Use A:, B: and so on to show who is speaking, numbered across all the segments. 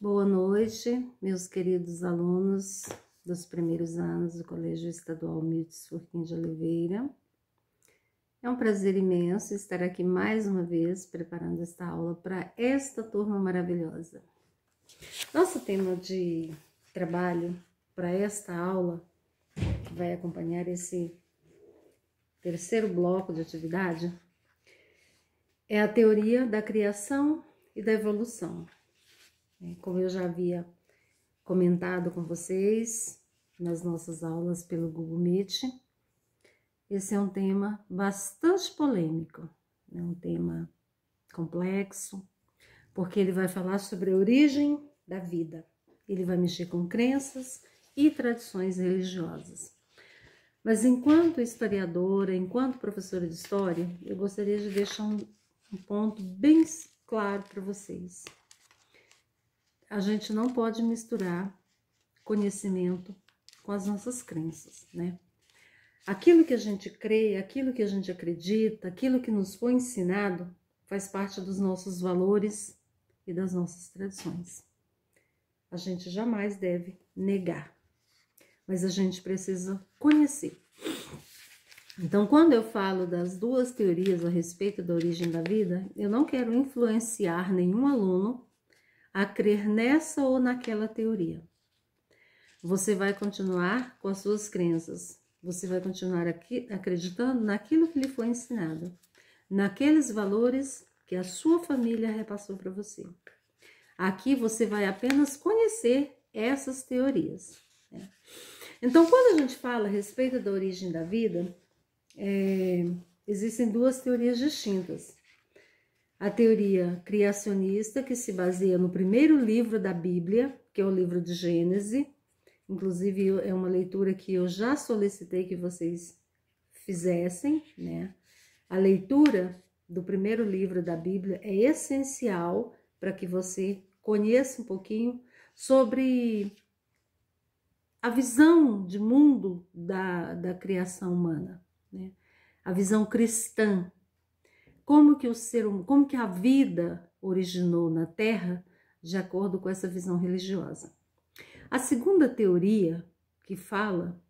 A: Boa noite, meus queridos alunos dos primeiros anos do Colégio Estadual Milton Furquim de Oliveira. É um prazer imenso estar aqui mais uma vez preparando esta aula para esta turma maravilhosa. Nosso tema de trabalho para esta aula, que vai acompanhar esse terceiro bloco de atividade, é a teoria da criação e da evolução. Como eu já havia comentado com vocês nas nossas aulas pelo Google Meet, esse é um tema bastante polêmico, é um tema complexo, porque ele vai falar sobre a origem da vida, ele vai mexer com crenças e tradições religiosas. Mas enquanto historiadora, enquanto professora de história, eu gostaria de deixar um ponto bem claro para vocês. A gente não pode misturar conhecimento com as nossas crenças, né? Aquilo que a gente crê, aquilo que a gente acredita, aquilo que nos foi ensinado, faz parte dos nossos valores e das nossas tradições. A gente jamais deve negar, mas a gente precisa conhecer. Então, quando eu falo das duas teorias a respeito da origem da vida, eu não quero influenciar nenhum aluno a crer nessa ou naquela teoria. Você vai continuar com as suas crenças, você vai continuar aqui acreditando naquilo que lhe foi ensinado, naqueles valores que a sua família repassou para você. Aqui você vai apenas conhecer essas teorias, né? Então, quando a gente fala a respeito da origem da vida, existem duas teorias distintas. A teoria criacionista, que se baseia no primeiro livro da Bíblia, que é o livro de Gênesis. Inclusive, é uma leitura que eu já solicitei que vocês fizessem, né? A leitura do primeiro livro da Bíblia é essencial para que você conheça um pouquinho sobre a visão de mundo da criação humana, né? A visão cristã. Como que a vida originou na Terra, de acordo com essa visão religiosa. A segunda teoria que fala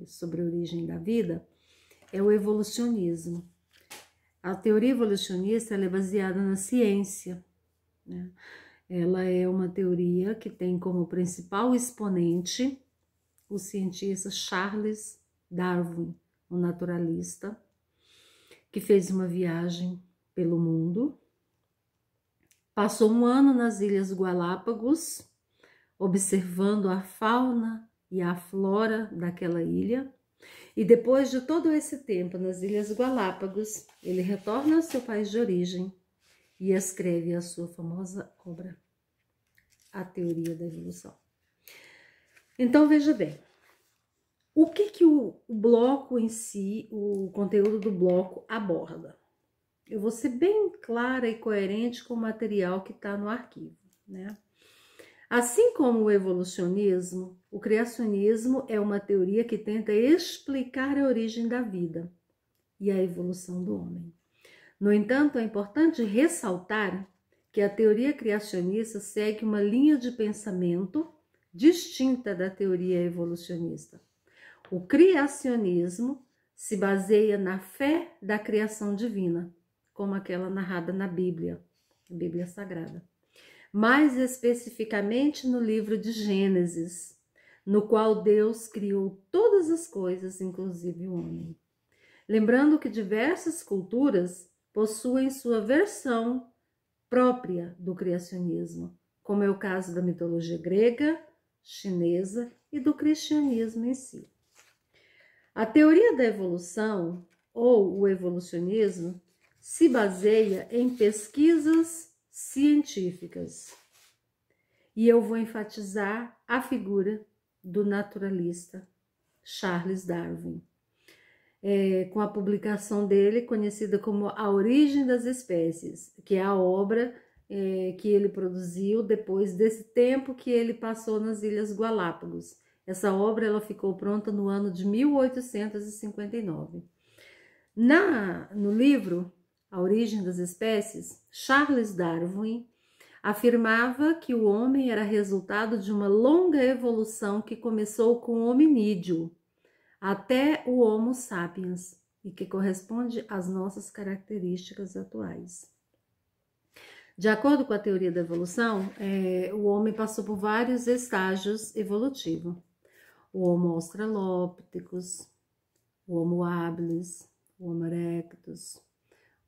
A: sobre a origem da vida é o evolucionismo. A teoria evolucionista ela é baseada na ciência, né? Ela é uma teoria que tem como principal exponente o cientista Charles Darwin, um naturalista, que fez uma viagem pelo mundo, passou um ano nas Ilhas Galápagos, observando a fauna e a flora daquela ilha, e depois de todo esse tempo nas Ilhas Galápagos, ele retorna ao seu país de origem e escreve a sua famosa obra, A Teoria da Evolução. Então, veja bem, o que o bloco em si, o conteúdo do bloco aborda? Eu vou ser bem clara e coerente com o material que está no arquivo, né? Assim como o evolucionismo, o criacionismo é uma teoria que tenta explicar a origem da vida e a evolução do homem. No entanto, é importante ressaltar que a teoria criacionista segue uma linha de pensamento distinta da teoria evolucionista. O criacionismo se baseia na fé da criação divina, como aquela narrada na Bíblia, a Bíblia Sagrada. Mais especificamente no livro de Gênesis, no qual Deus criou todas as coisas, inclusive o homem. Lembrando que diversas culturas possuem sua versão própria do criacionismo, como é o caso da mitologia grega, chinesa e do cristianismo em si. A teoria da evolução, ou o evolucionismo, se baseia em pesquisas científicas. E eu vou enfatizar a figura do naturalista Charles Darwin, com a publicação dele conhecida como A Origem das Espécies, que é a obra que ele produziu depois desse tempo que ele passou nas Ilhas Galápagos. Essa obra ela ficou pronta no ano de 1859. No livro A Origem das Espécies, Charles Darwin afirmava que o homem era resultado de uma longa evolução que começou com o hominídeo até o Homo sapiens e que corresponde às nossas características atuais. De acordo com a teoria da evolução, o homem passou por vários estágios evolutivos. O Homo australopithecus, o Homo habilis, o Homo erectus,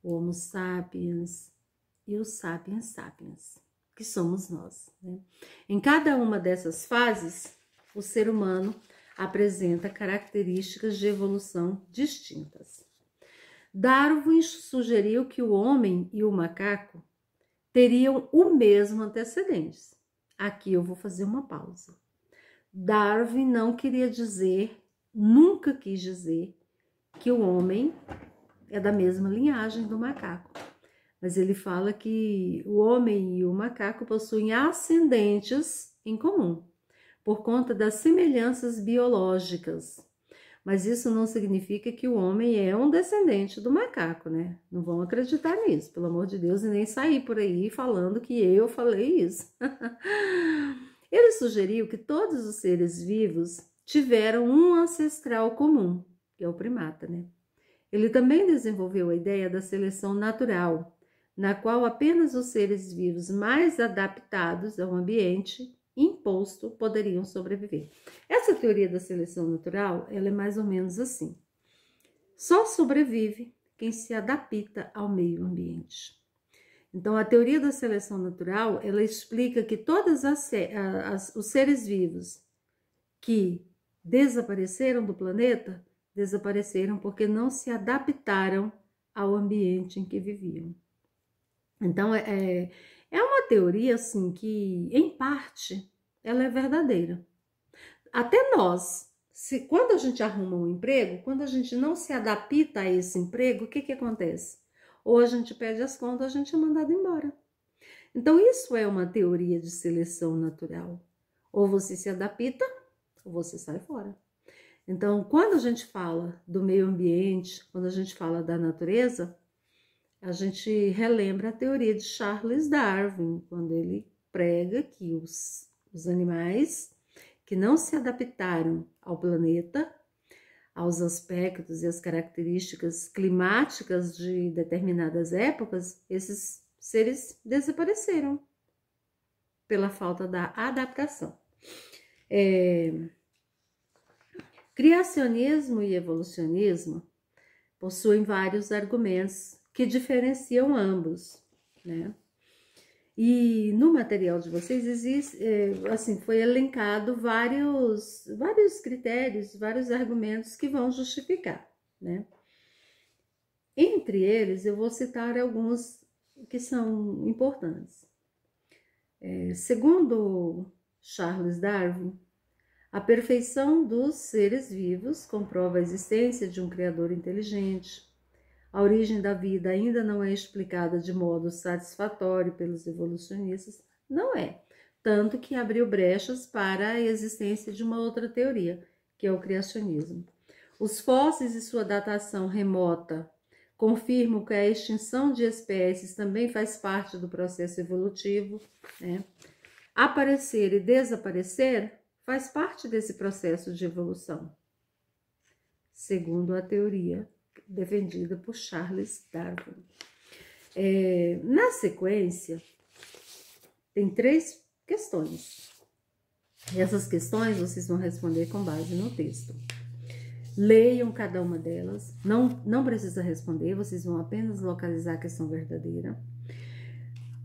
A: o Homo sapiens e o Sapiens sapiens, que somos nós, né? Em cada uma dessas fases, o ser humano apresenta características de evolução distintas. Darwin sugeriu que o homem e o macaco teriam o mesmo antecedentes. Aqui eu vou fazer uma pausa. Darwin não queria dizer, nunca quis dizer, que o homem é da mesma linhagem do macaco. Mas ele fala que o homem e o macaco possuem ascendentes em comum, por conta das semelhanças biológicas. Mas isso não significa que o homem é um descendente do macaco, né? Não vão acreditar nisso, pelo amor de Deus, e nem sair por aí falando que eu falei isso. Ele sugeriu que todos os seres vivos tiveram um ancestral comum, que é o primata, né? Ele também desenvolveu a ideia da seleção natural, na qual apenas os seres vivos mais adaptados ao ambiente imposto poderiam sobreviver. Essa teoria da seleção natural, ela é mais ou menos assim. Só sobrevive quem se adapta ao meio ambiente. Então, a teoria da seleção natural, ela explica que todos os seres vivos que desapareceram do planeta, desapareceram porque não se adaptaram ao ambiente em que viviam. Então, é uma teoria, assim, que, em parte, ela é verdadeira. Até nós, quando a gente arruma um emprego, quando a gente não se adapta a esse emprego, o que acontece? Ou a gente pede as contas, ou a gente é mandado embora. Então, isso é uma teoria de seleção natural. Ou você se adapta, ou você sai fora. Então, quando a gente fala do meio ambiente, quando a gente fala da natureza, a gente relembra a teoria de Charles Darwin, quando ele prega que os animais que não se adaptaram ao planeta, aos aspectos e às características climáticas de determinadas épocas, esses seres desapareceram pela falta da adaptação. Criacionismo e evolucionismo possuem vários argumentos que diferenciam ambos, né? E no material de vocês existe, assim, foi elencado vários critérios, vários argumentos que vão justificar, né? Entre eles, eu vou citar alguns que são importantes. Segundo Charles Darwin, a perfeição dos seres vivos comprova a existência de um criador inteligente. A origem da vida ainda não é explicada de modo satisfatório pelos evolucionistas, não é. Tanto que abriu brechas para a existência de uma outra teoria, que é o criacionismo. Os fósseis e sua datação remota confirmam que a extinção de espécies também faz parte do processo evolutivo, né? Aparecer e desaparecer faz parte desse processo de evolução, segundo a teoria defendida por Charles Darwin. Na sequência, tem 3 questões. E essas questões vocês vão responder com base no texto. Leiam cada uma delas. Não precisa responder, vocês vão apenas localizar a questão verdadeira.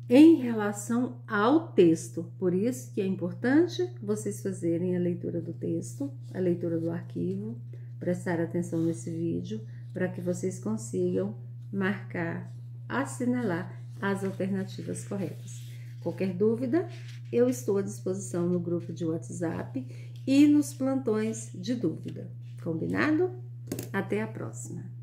A: Em relação ao texto, por isso que é importante vocês fazerem a leitura do texto, a leitura do arquivo, prestar atenção nesse vídeo, para que vocês consigam marcar, assinalar as alternativas corretas. Qualquer dúvida, eu estou à disposição no grupo de WhatsApp e nos plantões de dúvida. Combinado? Até a próxima!